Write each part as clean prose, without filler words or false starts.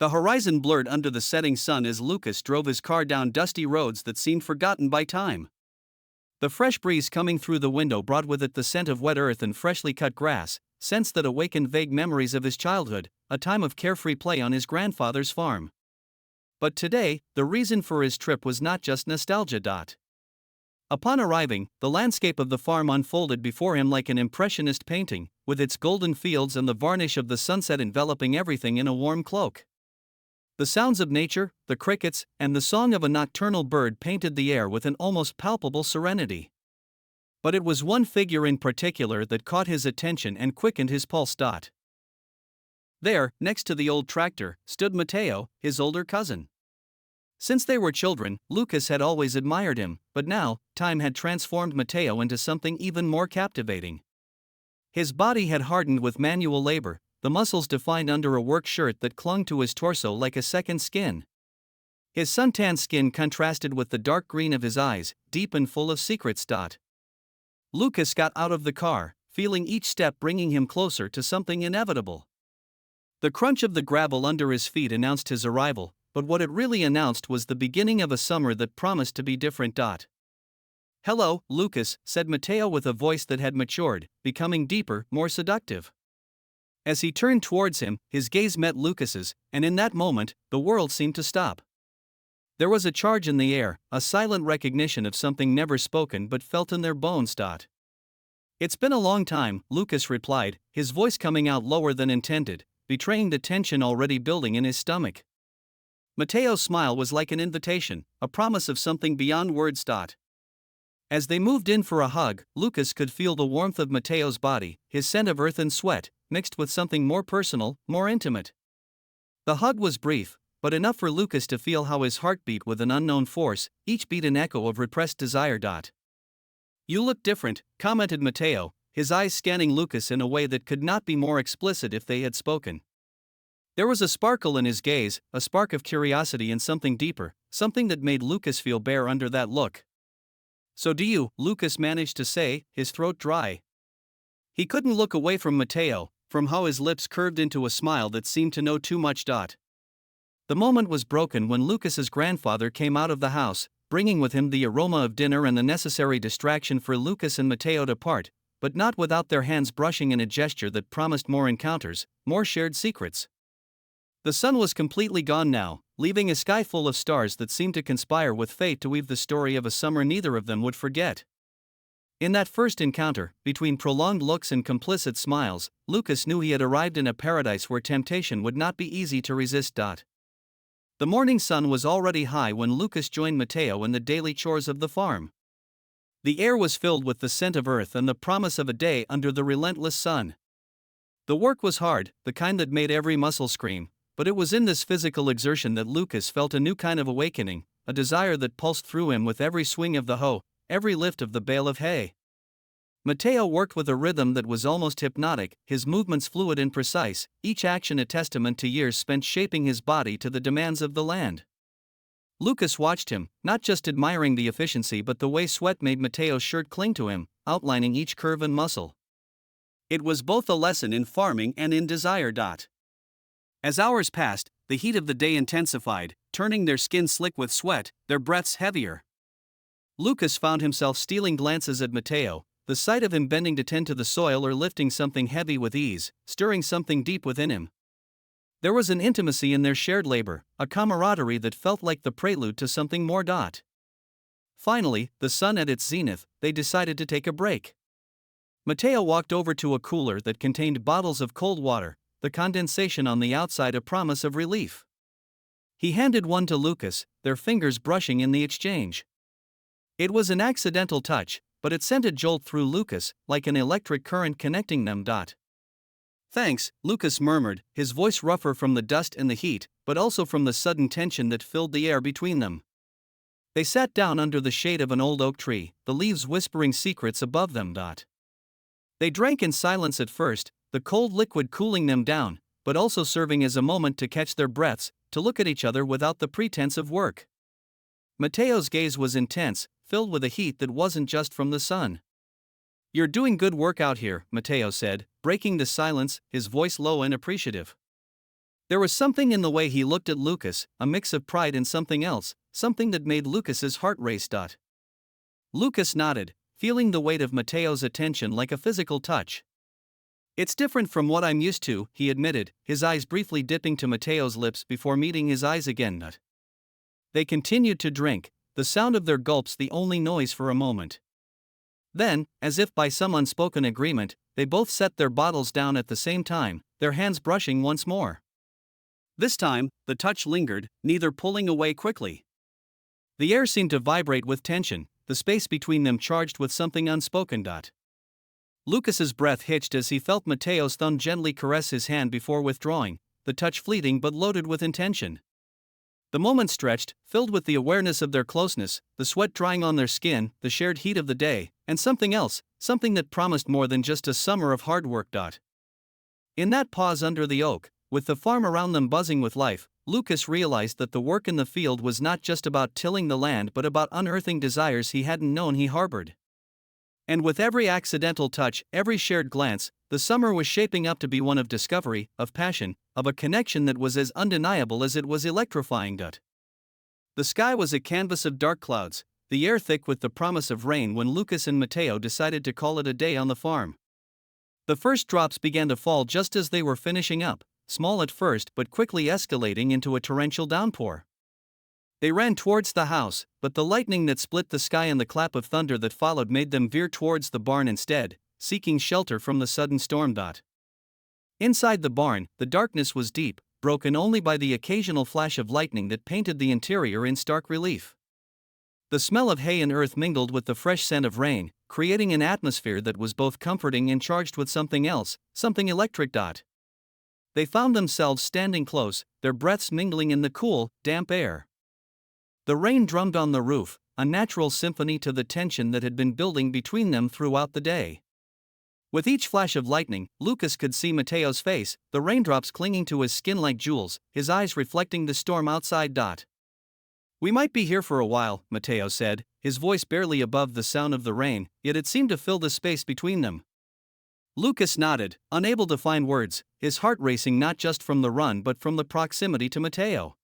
The horizon blurred under the setting sun as Lucas drove his car down dusty roads that seemed forgotten by time. The fresh breeze coming through the window brought with it the scent of wet earth and freshly cut grass, scents that awakened vague memories of his childhood, a time of carefree play on his grandfather's farm. But today, the reason for his trip was not just nostalgia. Upon arriving, the landscape of the farm unfolded before him like an impressionist painting, with its golden fields and the varnish of the sunset enveloping everything in a warm cloak. The sounds of nature, the crickets, and the song of a nocturnal bird painted the air with an almost palpable serenity. But it was one figure in particular that caught his attention and quickened his pulse. There, next to the old tractor, stood Mateo, his older cousin. Since they were children, Lucas had always admired him, but now, time had transformed Mateo into something even more captivating. His body had hardened with manual labor, the muscles defined under a work shirt that clung to his torso like a second skin. His suntanned skin contrasted with the dark green of his eyes, deep and full of secrets. Lucas got out of the car, feeling each step bringing him closer to something inevitable. The crunch of the gravel under his feet announced his arrival, but what it really announced was the beginning of a summer that promised to be different. "Hello, Lucas," said Mateo with a voice that had matured, becoming deeper, more seductive. As he turned towards him, his gaze met Lucas's, and in that moment, the world seemed to stop. There was a charge in the air, a silent recognition of something never spoken but felt in their bones. "It's been a long time," Lucas replied, his voice coming out lower than intended, betraying the tension already building in his stomach. Mateo's smile was like an invitation, a promise of something beyond words. As they moved in for a hug, Lucas could feel the warmth of Mateo's body, his scent of earth and sweat, mixed with something more personal, more intimate. The hug was brief, but enough for Lucas to feel how his heart beat with an unknown force, each beat an echo of repressed desire. "You look different," commented Mateo, his eyes scanning Lucas in a way that could not be more explicit if they had spoken. There was a sparkle in his gaze, a spark of curiosity and something deeper, something that made Lucas feel bare under that look. "So do you," Lucas managed to say, his throat dry. He couldn't look away from Mateo, from how his lips curved into a smile that seemed to know too much. The moment was broken when Lucas's grandfather came out of the house, bringing with him the aroma of dinner and the necessary distraction for Lucas and Mateo to part, but not without their hands brushing in a gesture that promised more encounters, more shared secrets. The sun was completely gone now, leaving a sky full of stars that seemed to conspire with fate to weave the story of a summer neither of them would forget. In that first encounter, between prolonged looks and complicit smiles, Lucas knew he had arrived in a paradise where temptation would not be easy to resist. The morning sun was already high when Lucas joined Mateo in the daily chores of the farm. The air was filled with the scent of earth and the promise of a day under the relentless sun. The work was hard, the kind that made every muscle scream, but it was in this physical exertion that Lucas felt a new kind of awakening, a desire that pulsed through him with every swing of the hoe, every lift of the bale of hay. Mateo worked with a rhythm that was almost hypnotic, his movements fluid and precise, each action a testament to years spent shaping his body to the demands of the land. Lucas watched him, not just admiring the efficiency but the way sweat made Mateo's shirt cling to him, outlining each curve and muscle. It was both a lesson in farming and in desire. As hours passed, the heat of the day intensified, turning their skin slick with sweat, their breaths heavier. Lucas found himself stealing glances at Mateo, the sight of him bending to tend to the soil or lifting something heavy with ease, stirring something deep within him. There was an intimacy in their shared labor, a camaraderie that felt like the prelude to something more. Finally, the sun at its zenith, they decided to take a break. Mateo walked over to a cooler that contained bottles of cold water, the condensation on the outside a promise of relief. He handed one to Lucas, their fingers brushing in the exchange. It was an accidental touch, but it sent a jolt through Lucas, like an electric current connecting them. "Thanks," Lucas murmured, his voice rougher from the dust and the heat, but also from the sudden tension that filled the air between them. They sat down under the shade of an old oak tree, the leaves whispering secrets above them. They drank in silence at first, the cold liquid cooling them down, but also serving as a moment to catch their breaths, to look at each other without the pretense of work. Mateo's gaze was intense, filled with a heat that wasn't just from the sun. "You're doing good work out here," Mateo said, breaking the silence, his voice low and appreciative. There was something in the way he looked at Lucas, a mix of pride and something else, something that made Lucas's heart race. Lucas nodded, feeling the weight of Mateo's attention like a physical touch. "It's different from what I'm used to," he admitted, his eyes briefly dipping to Mateo's lips before meeting his eyes again. They continued to drink, the sound of their gulps the only noise for a moment. Then, as if by some unspoken agreement, they both set their bottles down at the same time, their hands brushing once more. This time, the touch lingered, neither pulling away quickly. The air seemed to vibrate with tension, the space between them charged with something unspoken. Lucas's breath hitched as he felt Mateo's thumb gently caress his hand before withdrawing, the touch fleeting but loaded with intention. The moment stretched, filled with the awareness of their closeness, the sweat drying on their skin, the shared heat of the day, and something else, something that promised more than just a summer of hard work. In that pause under the oak, with the farm around them buzzing with life, Lucas realized that the work in the field was not just about tilling the land but about unearthing desires he hadn't known he harbored. And with every accidental touch, every shared glance, the summer was shaping up to be one of discovery, of passion, of a connection that was as undeniable as it was electrifying. The sky was a canvas of dark clouds, the air thick with the promise of rain when Lucas and Mateo decided to call it a day on the farm. The first drops began to fall just as they were finishing up, small at first but quickly escalating into a torrential downpour. They ran towards the house, but the lightning that split the sky and the clap of thunder that followed made them veer towards the barn instead, seeking shelter from the sudden storm. Inside the barn, the darkness was deep, broken only by the occasional flash of lightning that painted the interior in stark relief. The smell of hay and earth mingled with the fresh scent of rain, creating an atmosphere that was both comforting and charged with something else, something electric. They found themselves standing close, their breaths mingling in the cool, damp air. The rain drummed on the roof, a natural symphony to the tension that had been building between them throughout the day. With each flash of lightning, Lucas could see Mateo's face, the raindrops clinging to his skin like jewels, his eyes reflecting the storm outside. "We might be here for a while," Mateo said, his voice barely above the sound of the rain, yet it seemed to fill the space between them. Lucas nodded, unable to find words, his heart racing not just from the run but from the proximity to Mateo.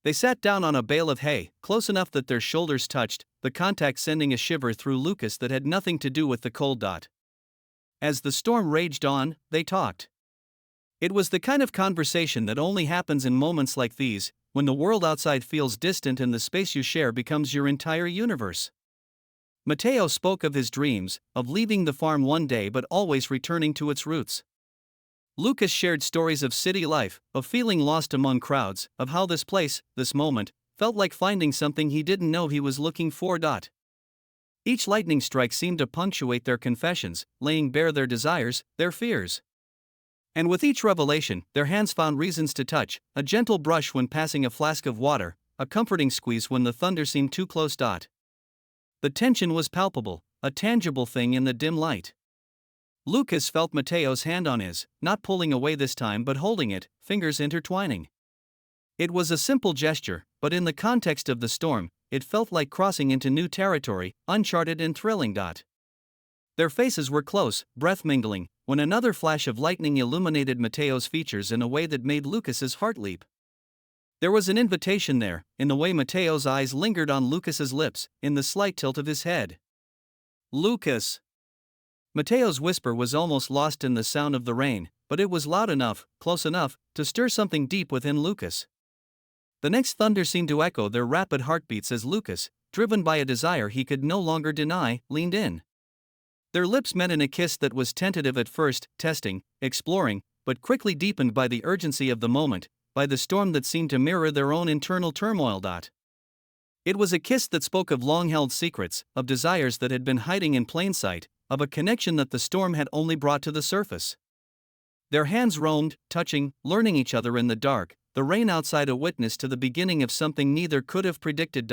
They sat down on a bale of hay, close enough that their shoulders touched, the contact sending a shiver through Lucas that had nothing to do with the cold. As the storm raged on, they talked. It was the kind of conversation that only happens in moments like these, when the world outside feels distant and the space you share becomes your entire universe. Mateo spoke of his dreams, of leaving the farm one day but always returning to its roots. Lucas shared stories of city life, of feeling lost among crowds, of how this place, this moment, felt like finding something he didn't know he was looking for. Each lightning strike seemed to punctuate their confessions, laying bare their desires, their fears. And with each revelation, their hands found reasons to touch, a gentle brush when passing a flask of water, a comforting squeeze when the thunder seemed too close. The tension was palpable, a tangible thing in the dim light. Lucas felt Mateo's hand on his, not pulling away this time but holding it, fingers intertwining. It was a simple gesture, but in the context of the storm, it felt like crossing into new territory, uncharted and thrilling. Their faces were close, breath mingling, when another flash of lightning illuminated Mateo's features in a way that made Lucas's heart leap. There was an invitation there, in the way Mateo's eyes lingered on Lucas's lips, in the slight tilt of his head. "Lucas." Mateo's whisper was almost lost in the sound of the rain, but it was loud enough, close enough, to stir something deep within Lucas. The next thunder seemed to echo their rapid heartbeats as Lucas, driven by a desire he could no longer deny, leaned in. Their lips met in a kiss that was tentative at first, testing, exploring, but quickly deepened by the urgency of the moment, by the storm that seemed to mirror their own internal turmoil. It was a kiss that spoke of long-held secrets, of desires that had been hiding in plain sight, of a connection that the storm had only brought to the surface. Their hands roamed, touching, learning each other in the dark, the rain outside a witness to the beginning of something neither could have predicted.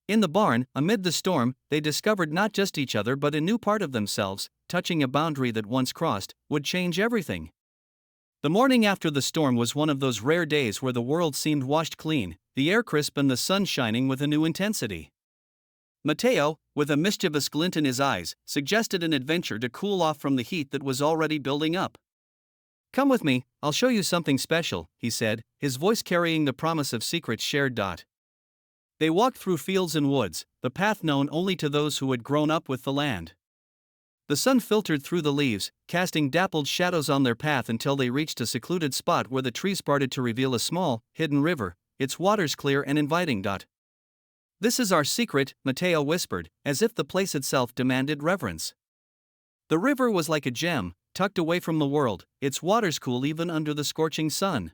In the barn, amid the storm, they discovered not just each other but a new part of themselves, touching a boundary that once crossed, would change everything. The morning after the storm was one of those rare days where the world seemed washed clean, the air crisp and the sun shining with a new intensity. Mateo, with a mischievous glint in his eyes, suggested an adventure to cool off from the heat that was already building up. Come with me, I'll show you something special, he said, his voice carrying the promise of secrets shared. They walked through fields and woods, the path known only to those who had grown up with the land. The sun filtered through the leaves, casting dappled shadows on their path until they reached a secluded spot where the trees parted to reveal a small, hidden river, its waters clear and inviting. This is our secret, Mateo whispered, as if the place itself demanded reverence. The river was like a gem, tucked away from the world, its waters cool even under the scorching sun.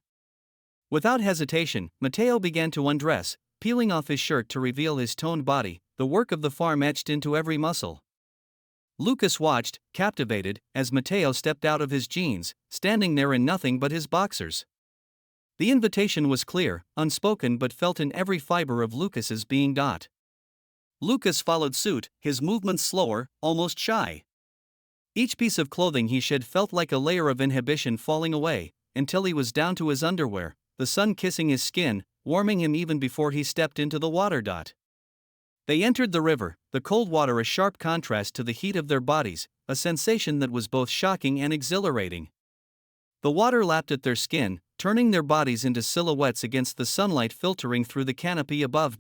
Without hesitation, Mateo began to undress, peeling off his shirt to reveal his toned body, the work of the farm etched into every muscle. Lucas watched, captivated, as Mateo stepped out of his jeans, standing there in nothing but his boxers. The invitation was clear, unspoken but felt in every fiber of Lucas's being. Lucas followed suit, his movements slower, almost shy. Each piece of clothing he shed felt like a layer of inhibition falling away, until he was down to his underwear, the sun kissing his skin, warming him even before he stepped into the water. They entered the river, the cold water a sharp contrast to the heat of their bodies, a sensation that was both shocking and exhilarating. The water lapped at their skin, turning their bodies into silhouettes against the sunlight filtering through the canopy above.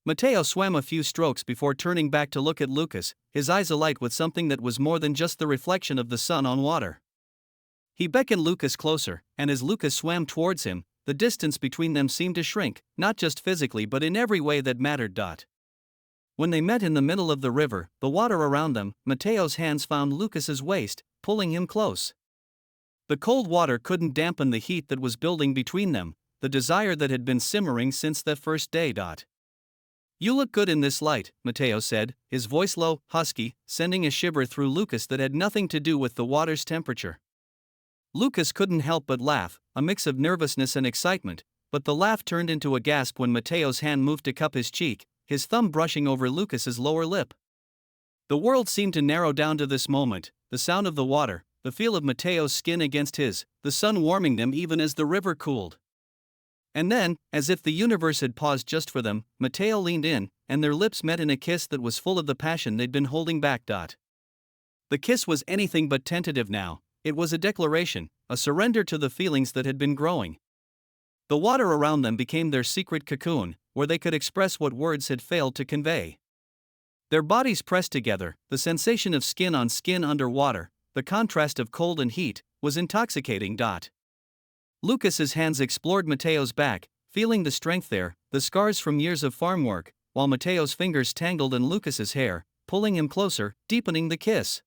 Mateo swam a few strokes before turning back to look at Lucas, his eyes alight with something that was more than just the reflection of the sun on water. He beckoned Lucas closer, and as Lucas swam towards him, the distance between them seemed to shrink, not just physically but in every way that mattered. When they met in the middle of the river, the water around them, Mateo's hands found Lucas's waist, pulling him close. The cold water couldn't dampen the heat that was building between them, the desire that had been simmering since that first day. You look good in this light, Mateo said, his voice low, husky, sending a shiver through Lucas that had nothing to do with the water's temperature. Lucas couldn't help but laugh, a mix of nervousness and excitement, but the laugh turned into a gasp when Mateo's hand moved to cup his cheek, his thumb brushing over Lucas's lower lip. The world seemed to narrow down to this moment, the sound of the water, the feel of Mateo's skin against his, the sun warming them even as the river cooled. And then, as if the universe had paused just for them, Mateo leaned in, and their lips met in a kiss that was full of the passion they'd been holding back. The kiss was anything but tentative now. It was a declaration, a surrender to the feelings that had been growing. The water around them became their secret cocoon, where they could express what words had failed to convey. Their bodies pressed together, the sensation of skin on skin under water, the contrast of cold and heat, was intoxicating. Lucas's hands explored Mateo's back, feeling the strength there, the scars from years of farm work, while Mateo's fingers tangled in Lucas's hair, pulling him closer, deepening the kiss.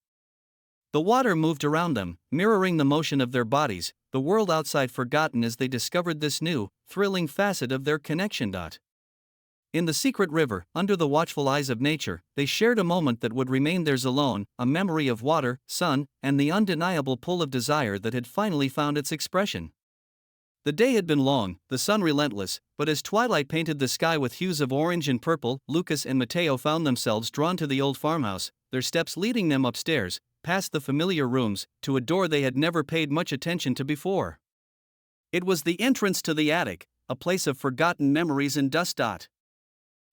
The water moved around them, mirroring the motion of their bodies, the world outside forgotten as they discovered this new, thrilling facet of their connection. In the secret river, under the watchful eyes of nature, they shared a moment that would remain theirs alone, a memory of water, sun, and the undeniable pull of desire that had finally found its expression. The day had been long, the sun relentless, but as twilight painted the sky with hues of orange and purple, Lucas and Mateo found themselves drawn to the old farmhouse, their steps leading them upstairs, past the familiar rooms, to a door they had never paid much attention to before. It was the entrance to the attic, a place of forgotten memories and dust.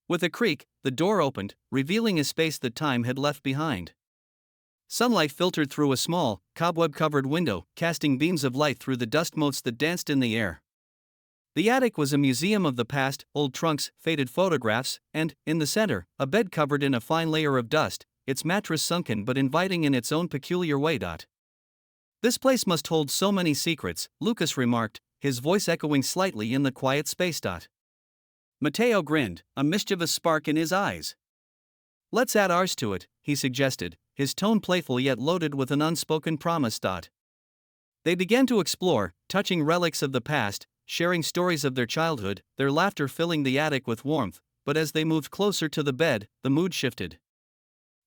With a creak, the door opened, revealing a space that time had left behind. Sunlight filtered through a small, cobweb-covered window, casting beams of light through the dust motes that danced in the air. The attic was a museum of the past, old trunks, faded photographs, and, in the center, a bed covered in a fine layer of dust, its mattress sunken but inviting in its own peculiar way. This place must hold so many secrets, Lucas remarked, his voice echoing slightly in the quiet space. Mateo grinned, a mischievous spark in his eyes. Let's add ours to it, he suggested, his tone playful yet loaded with an unspoken promise. They began to explore, touching relics of the past, sharing stories of their childhood, their laughter filling the attic with warmth, but as they moved closer to the bed, the mood shifted.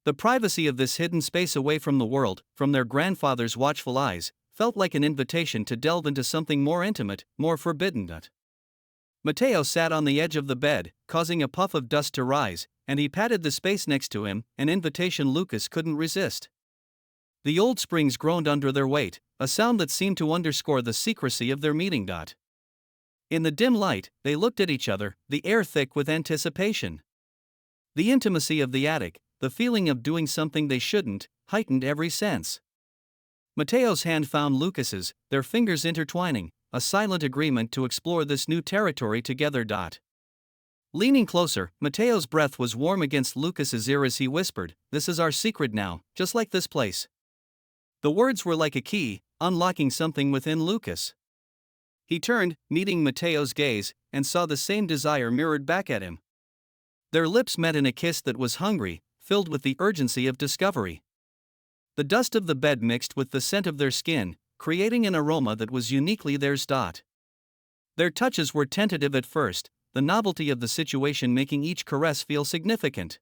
The privacy of this hidden space away from the world, from their grandfather's watchful eyes, felt like an invitation to delve into something more intimate, more forbidden. Mateo sat on the edge of the bed, causing a puff of dust to rise, and he patted the space next to him, an invitation Lucas couldn't resist. The old springs groaned under their weight, a sound that seemed to underscore the secrecy of their meeting. In the dim light, they looked at each other, the air thick with anticipation. The intimacy of the attic, the feeling of doing something they shouldn't, heightened every sense. Mateo's hand found Lucas's, their fingers intertwining, a silent agreement to explore this new territory together. Leaning closer, Mateo's breath was warm against Lucas's ear as he whispered, "This is our secret now, just like this place." The words were like a key, unlocking something within Lucas. He turned, meeting Mateo's gaze, and saw the same desire mirrored back at him. Their lips met in a kiss that was hungry, filled with the urgency of discovery. The dust of the bed mixed with the scent of their skin, creating an aroma that was uniquely theirs. Their touches were tentative at first, the novelty of the situation making each caress feel significant.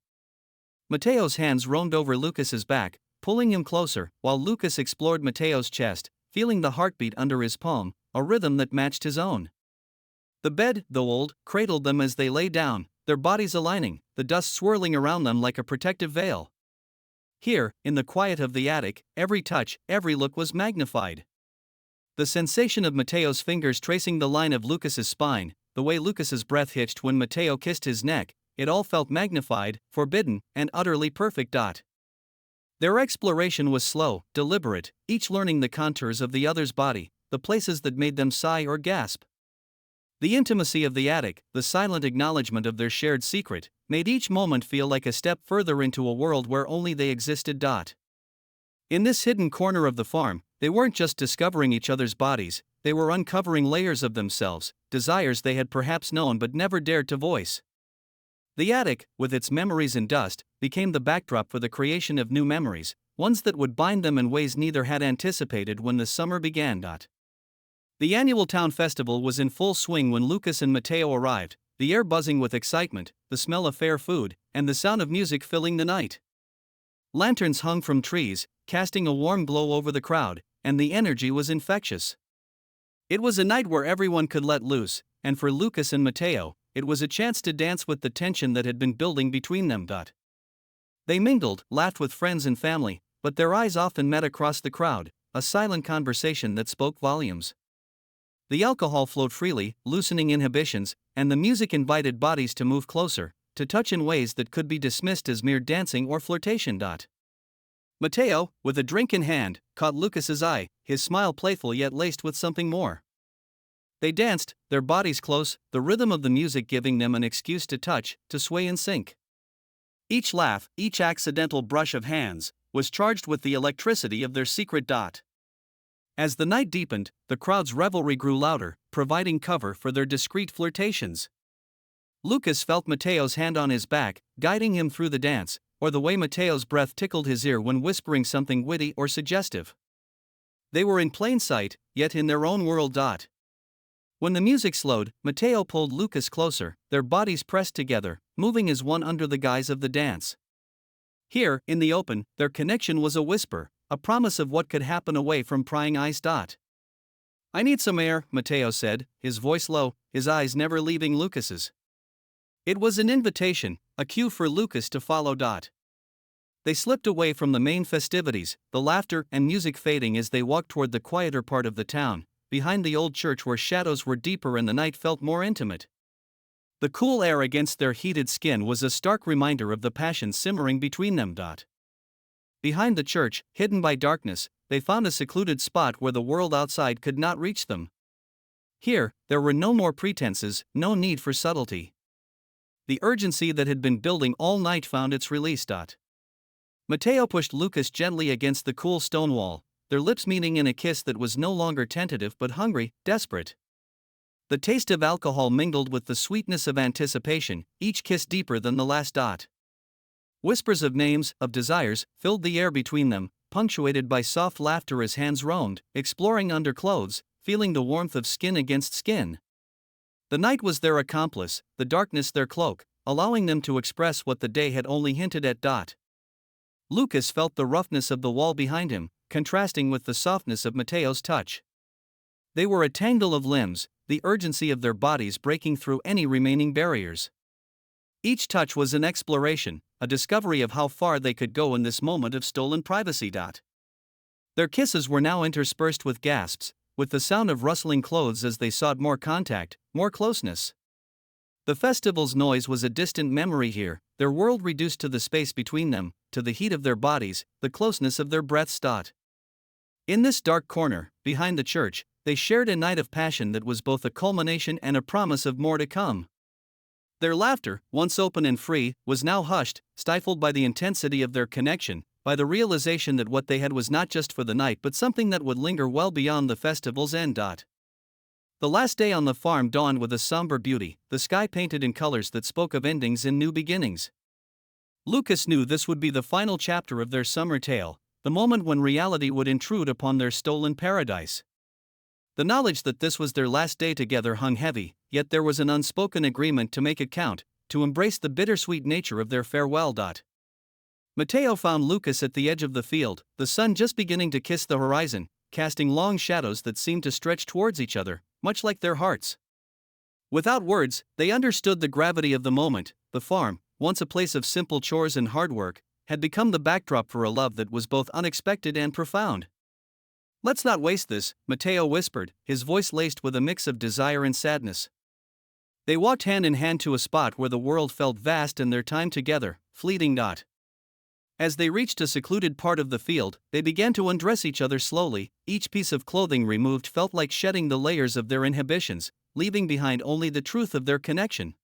Mateo's hands roamed over Lucas's back, pulling him closer, while Lucas explored Mateo's chest, feeling the heartbeat under his palm, a rhythm that matched his own. The bed, though old, cradled them as they lay down, their bodies aligning, the dust swirling around them like a protective veil. Here, in the quiet of the attic, every touch, every look was magnified. The sensation of Mateo's fingers tracing the line of Lucas's spine, the way Lucas's breath hitched when Mateo kissed his neck, it all felt magnified, forbidden, and utterly perfect. Their exploration was slow, deliberate, each learning the contours of the other's body, the places that made them sigh or gasp. The intimacy of the attic, the silent acknowledgement of their shared secret, made each moment feel like a step further into a world where only they existed. In this hidden corner of the farm, they weren't just discovering each other's bodies, they were uncovering layers of themselves, desires they had perhaps known but never dared to voice. The attic, with its memories and dust, became the backdrop for the creation of new memories, ones that would bind them in ways neither had anticipated when the summer began. The annual town festival was in full swing when Lucas and Mateo arrived, the air buzzing with excitement, the smell of fair food, and the sound of music filling the night. Lanterns hung from trees, casting a warm glow over the crowd, and the energy was infectious. It was a night where everyone could let loose, and for Lucas and Mateo, it was a chance to dance with the tension that had been building between them. They mingled, laughed with friends and family, but their eyes often met across the crowd, a silent conversation that spoke volumes. The alcohol flowed freely, loosening inhibitions, and the music invited bodies to move closer, to touch in ways that could be dismissed as mere dancing or flirtation. Mateo, with a drink in hand, caught Lucas's eye, his smile playful yet laced with something more. They danced, their bodies close, the rhythm of the music giving them an excuse to touch, to sway in sync. Each laugh, each accidental brush of hands, was charged with the electricity of their secret. As the night deepened, the crowd's revelry grew louder, providing cover for their discreet flirtations. Lucas felt Mateo's hand on his back, guiding him through the dance, or the way Mateo's breath tickled his ear when whispering something witty or suggestive. They were in plain sight, yet in their own world. When the music slowed, Mateo pulled Lucas closer, their bodies pressed together, moving as one under the guise of the dance. Here, in the open, their connection was a whisper, a promise of what could happen away from prying eyes. "I need some air," Mateo said, his voice low, his eyes never leaving Lucas's. It was an invitation, a cue for Lucas to follow. They slipped away from the main festivities, the laughter and music fading as they walked toward the quieter part of the town, behind the old church where shadows were deeper and the night felt more intimate. The cool air against their heated skin was a stark reminder of the passion simmering between them. Behind the church, hidden by darkness, they found a secluded spot where the world outside could not reach them. Here, there were no more pretenses, no need for subtlety. The urgency that had been building all night found its release. Mateo pushed Lucas gently against the cool stone wall, their lips meeting in a kiss that was no longer tentative but hungry, desperate. The taste of alcohol mingled with the sweetness of anticipation, each kiss deeper than the last. Whispers of names, of desires, filled the air between them, punctuated by soft laughter as hands roamed, exploring under clothes, feeling the warmth of skin against skin. The night was their accomplice, the darkness their cloak, allowing them to express what the day had only hinted at. Lucas felt the roughness of the wall behind him, contrasting with the softness of Mateo's touch. They were a tangle of limbs, the urgency of their bodies breaking through any remaining barriers. Each touch was an exploration, a discovery of how far they could go in this moment of stolen privacy. Their kisses were now interspersed with gasps, with the sound of rustling clothes as they sought more contact, more closeness. The festival's noise was a distant memory here, their world reduced to the space between them, to the heat of their bodies, the closeness of their breaths. In this dark corner, behind the church, they shared a night of passion that was both a culmination and a promise of more to come. Their laughter, once open and free, was now hushed, stifled by the intensity of their connection, by the realization that what they had was not just for the night but something that would linger well beyond the festival's end. The last day on the farm dawned with a somber beauty, the sky painted in colors that spoke of endings and new beginnings. Lucas knew this would be the final chapter of their summer tale, the moment when reality would intrude upon their stolen paradise. The knowledge that this was their last day together hung heavy, yet there was an unspoken agreement to make it count, to embrace the bittersweet nature of their farewell. Mateo found Lucas at the edge of the field, the sun just beginning to kiss the horizon, casting long shadows that seemed to stretch towards each other, much like their hearts. Without words, they understood the gravity of the moment. The farm, once a place of simple chores and hard work, had become the backdrop for a love that was both unexpected and profound. "Let's not waste this," Mateo whispered, his voice laced with a mix of desire and sadness. They walked hand in hand to a spot where the world felt vast and their time together, fleeting. As they reached a secluded part of the field, they began to undress each other slowly. Each piece of clothing removed felt like shedding the layers of their inhibitions, leaving behind only the truth of their connection.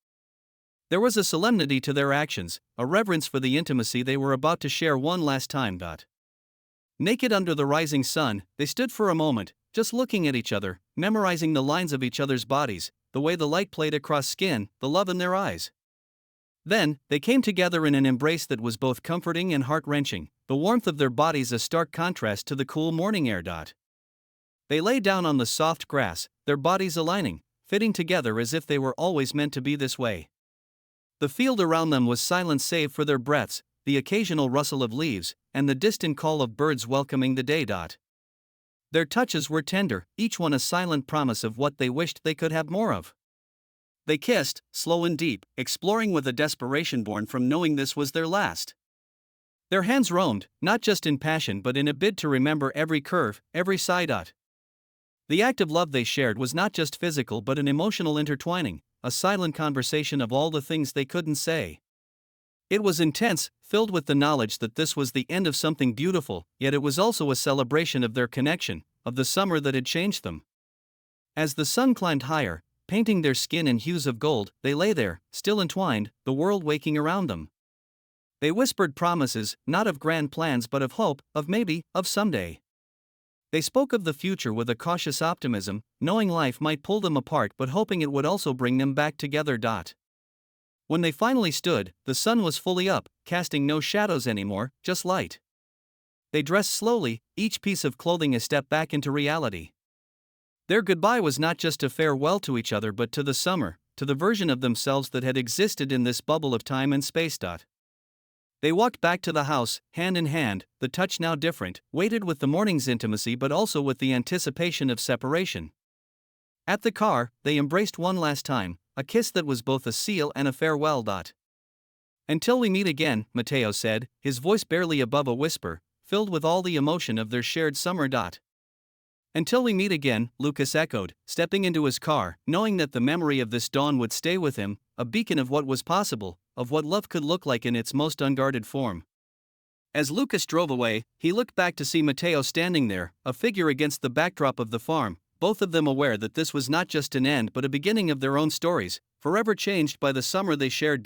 There was a solemnity to their actions, a reverence for the intimacy they were about to share one last time. Naked under the rising sun, they stood for a moment, just looking at each other, memorizing the lines of each other's bodies, the way the light played across skin, the love in their eyes. Then, they came together in an embrace that was both comforting and heart-wrenching, the warmth of their bodies a stark contrast to the cool morning air. They lay down on the soft grass, their bodies aligning, fitting together as if they were always meant to be this way. The field around them was silent save for their breaths, the occasional rustle of leaves, and the distant call of birds welcoming the day. Their touches were tender, each one a silent promise of what they wished they could have more of. They kissed, slow and deep, exploring with a desperation born from knowing this was their last. Their hands roamed, not just in passion but in a bid to remember every curve, every sigh. The act of love they shared was not just physical but an emotional intertwining, a silent conversation of all the things they couldn't say. It was intense, filled with the knowledge that this was the end of something beautiful, yet it was also a celebration of their connection, of the summer that had changed them. As the sun climbed higher, painting their skin in hues of gold, they lay there, still entwined, the world waking around them. They whispered promises, not of grand plans but of hope, of maybe, of someday. They spoke of the future with a cautious optimism, knowing life might pull them apart but hoping it would also bring them back together. When they finally stood, the sun was fully up, casting no shadows anymore, just light. They dressed slowly, each piece of clothing a step back into reality. Their goodbye was not just a farewell to each other but to the summer, to the version of themselves that had existed in this bubble of time and space. They walked back to the house, hand in hand, the touch now different, weighted with the morning's intimacy but also with the anticipation of separation. At the car, they embraced one last time, a kiss that was both a seal and a farewell. "Until we meet again," Mateo said, his voice barely above a whisper, filled with all the emotion of their shared summer. "Until we meet again," Lucas echoed, stepping into his car, knowing that the memory of this dawn would stay with him, a beacon of what was possible, of what love could look like in its most unguarded form. As Lucas drove away, he looked back to see Mateo standing there, a figure against the backdrop of the farm, both of them aware that this was not just an end but a beginning of their own stories, forever changed by the summer they shared.